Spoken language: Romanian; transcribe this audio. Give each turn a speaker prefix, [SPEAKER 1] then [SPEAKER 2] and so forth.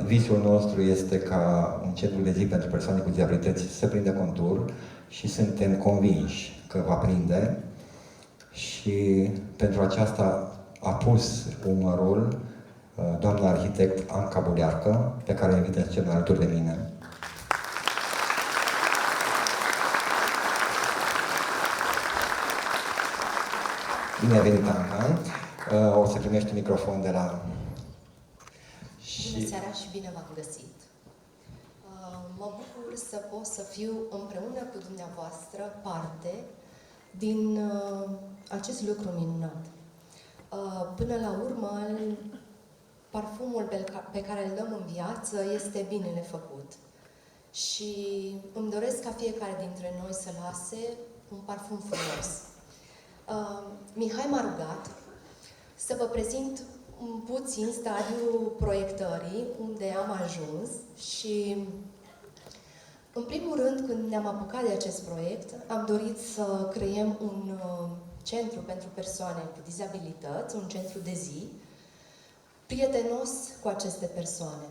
[SPEAKER 1] Visul nostru este ca un centru de zi pentru persoane cu dizabilități să prindă contur și suntem convinși că va prinde și pentru aceasta a pus umărul doamna arhitect Anca Bulearcă, pe care o invit să cel alături de mine. Bine ai venit, Anca. O să primești un microfon de la...
[SPEAKER 2] Bună seara și bine v-am găsit! Mă bucur să pot să fiu împreună cu dumneavoastră parte din acest lucru minunat. Până la urmă, parfumul pe care îl dăm în viață este binele făcut. Și îmi doresc ca fiecare dintre noi să lase un parfum frumos. Mihai m-a rugat să vă prezint puțin stadiul proiectării, unde am ajuns și, în primul rând, când ne-am apucat de acest proiect, am dorit să creăm un centru pentru persoane cu dizabilități, un centru de zi, prietenos cu aceste persoane.